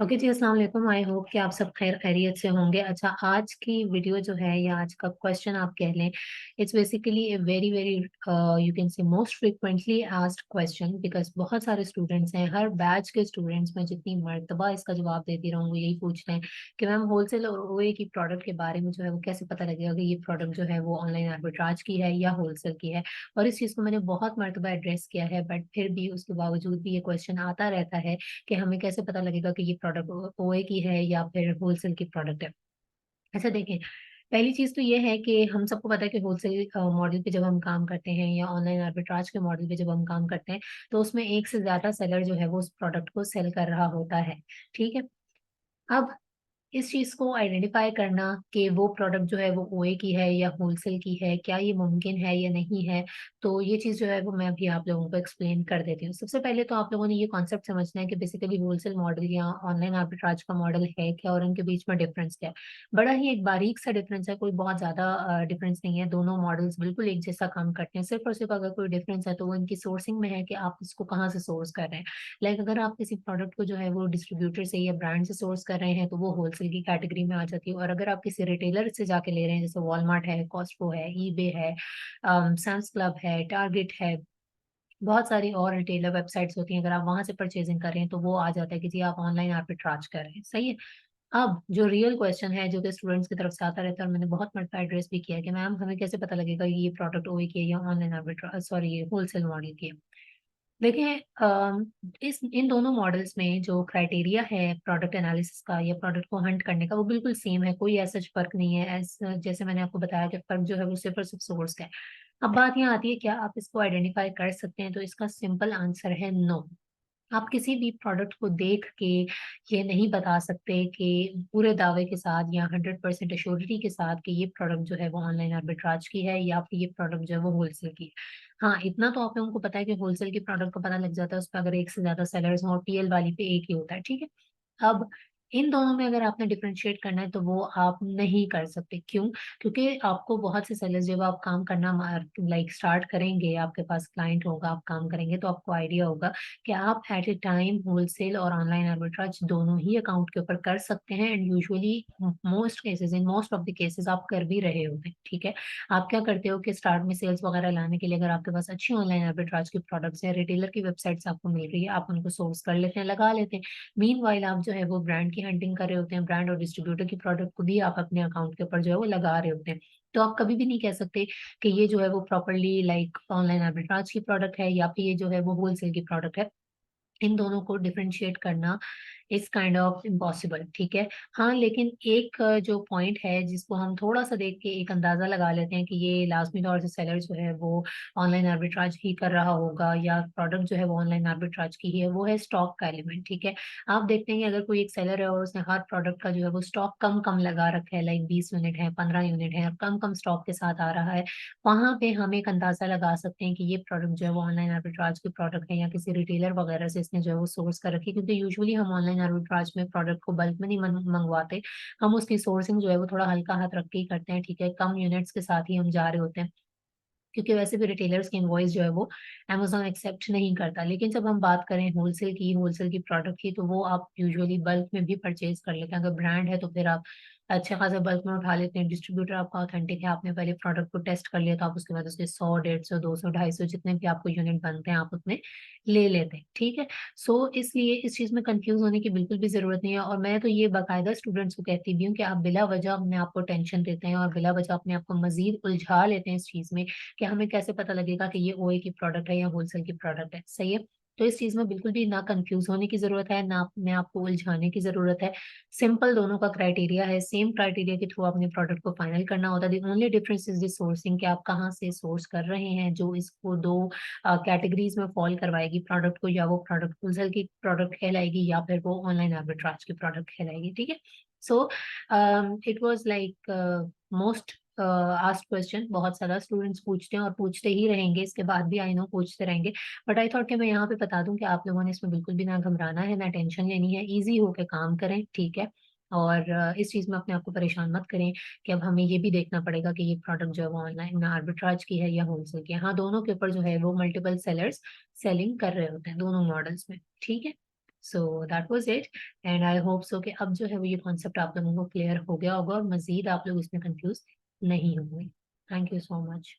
Okay जी, अस्सलाम वालेकुम। I hope कि आप सब खैर खैरियत से होंगे। अच्छा, आज की वीडियो जो है या आज का क्वेश्चन आप कह लें, it's basically a very very you can say most frequently asked question, because बहुत सारे स्टूडेंट्स हैं, हर बैच के स्टूडेंट्स, मैं जितनी मर्तबा इसका जवाब देती रहूँ, यही पूछते हैं कि मैम होलसेल और ओए की प्रोडक्ट के बारे में जो है वो कैसे पता लगेगा कि ये प्रोडक्ट जो है वो ऑनलाइन आर्बिट्राज की है या होलसेल की है। और इस चीज़ को मैंने बहुत मर्तबा एड्रेस किया है, बट फिर भी उसके बावजूद भी ये क्वेश्चन आता रहता है कि हमें कैसे पता लगेगा कि ये प्रोडक्ट ओए की है या फिर होलसेल की प्रोडक्ट है। अच्छा देखिए, पहली चीज़ तो ये है कि हम सबको पता है कि होलसेल मॉडल पे जब हम काम करते हैं या ऑनलाइन आर्बिट्राज के मॉडल पे जब हम काम करते हैं, तो उसमें एक से ज़्यादा सेलर जो है वो उस प्रोडक्ट को सेल कर रहा होता है, ठीक है? अब इस चीज़ को आइडेंटिफ़ाई करना कि वो प्रोडक्ट जो है वो ओए की है या होलसेल की है, क्या ये मुमकिन है या नहीं है? तो ये चीज़ जो है वो मैं अभी आप लोगों को एक्सप्लेन कर देती हूँ। सबसे पहले तो आप लोगों ने ये कॉन्सेप्ट समझना है कि बेसिकली होलसेल मॉडल या ऑनलाइन आर्बिट्राज का मॉडल है क्या और इनके बीच में डिफ़रेंस क्या है? बड़ा ही एक बारीक-सा डिफ़रेंस है, कोई बहुत ज़्यादा डिफ़रेंस नहीं है, दोनों मॉडल्स बिल्कुल एक जैसा काम करते हैं। सिर्फ़ और सिर्फ़ अगर कोई डिफ़रेंस है तो वो इनकी सोर्सिंग में है कि आप इसको कहाँ से सोर्स कर रहे हैं। लाइक अगर आप किसी प्रोडक्ट को जो है वो डिस्ट्रीब्यूटर से या ब्रांड से सोर्स कर रहे हैं तो वो होलसेल की कैटेगरी में आ जाती है, और अगर आप किसी रिटेलर से जाके ले रहे हैं जैसे वॉलमार्ट है, कॉस्टको है, ईबे है, sam's क्लब है, टारगेट है, बहुत सारी और रिटेलर वेबसाइट्स होती हैं, अगर आप वहां से परचेजिंग कर रहे हैं तो वो आ जाता है कि जी आप ऑनलाइन आर्बिट्राज कर रहे हैं। सही है। अब जो रियल क्वेश्चन है जो कि स्टूडेंट्स की तरफ से आता रहता है और मैंने बहुत मर्तबा एड्रेस भी किया है कि मैम हमें कैसे पता लगेगा कि ये प्रोडक्ट ओए की है या ऑनलाइन आर्बिट्राज, सॉरी, ये होलसेल मॉडल की है। देखिए, इस इन दोनों मॉडल्स में जो क्राइटेरिया है प्रोडक्ट एनालिसिस का या प्रोडक्ट को हंट करने का वो बिल्कुल सेम है, कोई ऐसा फ़र्क नहीं है। जैसे मैंने आपको बताया कि फ़र्क जो है वो सिर्फ़ और सिर्फ़ सोर्स का है। अब बात यहाँ आती है, क्या आप इसको आइडेंटिफ़ाई कर सकते हैं? तो इसका सिंपल आंसर है नो। आप किसी भी प्रोडक्ट को देख के ये नहीं बता सकते कि पूरे दावे के साथ या 100% एश्योरिटी के साथ कि ये प्रोडक्ट जो है वो ऑनलाइन आर्बिट्राज की है या फिर ये प्रोडक्ट जो है वो होलसेल की है। हाँ, इतना तो आप लोगों को पता है कि होलसेल के प्रोडक्ट का पता लग जाता है उस पे अगर एक से ज़्यादा सेलर्स हों और टीएल वाली पे एक ही होता है, ठीक है? अब इन दोनों में अगर आपने डिफरेंशिएट करना है तो वो आप नहीं कर सकते। क्यों? क्योंकि आपको बहुत से सेलर्स, जब आप काम करना लाइक स्टार्ट करेंगे, आपके पास क्लाइंट होगा, आप काम करेंगे तो आपको आइडिया होगा कि आप एट ए टाइम होलसेल और ऑनलाइन आर्बिट्राज दोनों ही अकाउंट के ऊपर कर सकते हैं, and usually most cases, in most of the cases आप कर भी रहे होते हैं, ठीक है? आप क्या करते हो कि स्टार्ट में सेल्स वगैरह लाने के लिए अगर आपके पास अच्छी ऑनलाइन आर्बिट्राज की प्रोडक्ट्स है, रिटेलर की वेबसाइट से आपको मिल रही है, आप उनको सोर्स कर लेते हैं, लगा लेते हैं। मीनवाइल आप जो है वो ब्रांड की हंटिंग कर रहे होते हैं, ब्रांड और डिस्ट्रीब्यूटर की प्रोडक्ट को भी आप अपने अकाउंट के ऊपर जो है वो लगा रहे होते हैं। तो आप कभी भी नहीं कह सकते कि ये जो है वो प्रॉपर्ली लाइक ऑनलाइन आर्बिट्राज की प्रोडक्ट है या फिर ये जो है वो होलसेल की प्रोडक्ट है। इन दोनों को डिफरेंशिएट करना इज़ काइंड ऑफ इम्पॉसिबल, ठीक है? हाँ, लेकिन एक जो पॉइंट है जिसको हम थोड़ा-सा देख के एक अंदाज़ा लगा लेते हैं कि ये लाज़मी तौर से सेलर जो है वो ऑनलाइन आर्बिट्राज ही कर रहा होगा या प्रोडक्ट जो है वो ऑनलाइन आर्बिट्राज की ही है, वो है स्टॉक का एलिमेंट, ठीक है? आप देखते हैं कि अगर कोई एक सेलर है और उसने हर प्रोडक्ट का जो है वो स्टॉक कम-कम लगा रखा है, लाइक 20 यूनिट है, 15 यूनिट है, कम-कम स्टॉक के साथ आ रहा है, वहाँ पे हम एक अंदाज़ा लगा सकते हैं कि ये प्रोडक्ट जो है वो ऑनलाइन आर्बिट्राज की प्रोडक्ट है या किसी रिटेलर वगैरह से इसने जो है वो सोर्स कर रखी है, क्योंकि यूजुअली हम ऑनलाइन आर्बिट्राज में प्रोडक्ट को बल्क में नहीं मंगवाते। हम उसकी सोर्सिंग जो है वो थोड़ा हल्का हाथ रख के ही करते हैं, ठीक है? कम यूनिट्स के साथ ही हम जा रहे होते हैं, क्योंकि वैसे भी रिटेलर्स की इनवॉइस जो है वो अमेज़न एक्सेप्ट नहीं करता। लेकिन जब हम बात करें होलसेल की प्रोडक्ट की, तो वो आप यूजुअली बल्क में भी परचेज़ कर लेते हैं। अगर ब्रांड है तो फिर आप अच्छा खासा बल्क में उठा लेते हैं। डिस्ट्रीब्यूटर आपका ऑथेंटिक है, आपने पहले प्रोडक्ट को टेस्ट कर लिया, तो आप उसके बाद उसके 100, 150, 200, 250 जितने भी आपको यूनिट बनते हैं, आप उतने ले लेते हैं, ठीक है? सो इसलिए इस चीज़ में कन्फ्यूज़ होने की बिल्कुल भी ज़रूरत नहीं है, और मैं तो ये बाकायदा स्टूडेंट्स को कहती भी हूँ कि आप बिला वजह अपने आप को टेंशन देते हैं और बिला वजह अपने आप को मज़ीद उलझा लेते हैं इस चीज़ में कि हमें कैसे पता लगेगा कि ये ओए की प्रोडक्ट है या होलसेल की प्रोडक्ट है, सही है? तो इस चीज़ में बिल्कुल भी ना कन्फ्यूज़ होने की ज़रूरत है, ना अपने आप को उलझाने की ज़रूरत है। सिंपल दोनों का क्राइटेरिया है, सेम क्राइटेरिया के थ्रू अपने प्रोडक्ट को फाइनल करना होता है। The only difference is the sourcing, कि आप कहाँ से सोर्स कर रहे हैं, जो इसको 2 कैटेगरीज़ में फॉल करवाएगी प्रोडक्ट को, या वो प्रोडक्ट होलसेल की प्रोडक्ट कहलाएगी या फिर वो ऑनलाइन आर्बिट्राज की प्रोडक्ट कहलाएगी, ठीक है? So it was like most asked question, बहुत सारा स्टूडेंट्स पूछते हैं और पूछते ही रहेंगे, इसके बाद भी आई नो पूछते रहेंगे। बट आई थॉट कि मैं यहाँ पे बता दूँ कि आप लोगों ने इसमें बिल्कुल भी ना घबराना है, ना टेंशन लेनी है, ईज़ी होके काम करें, ठीक है? और इस चीज़ में अपने आप को परेशान मत करें कि अब हमें ये भी देखना पड़ेगा कि ये प्रोडक्ट जो है वो ऑनलाइन आर्बिट्राज की है या होलसेल की है। हाँ, दोनों के ऊपर जो है वो मल्टीपल सेलर्स सेलिंग कर रहे होते हैं, दोनों मॉडल्स में, ठीक है? So that was it. And I hope so कि अब जो है वो ये कॉन्सेप्ट आप लोगों को क्लियर हो गया होगा और मजीद आप लोग इसमें कंफ्यूज नहीं होंगे। Thank you so much.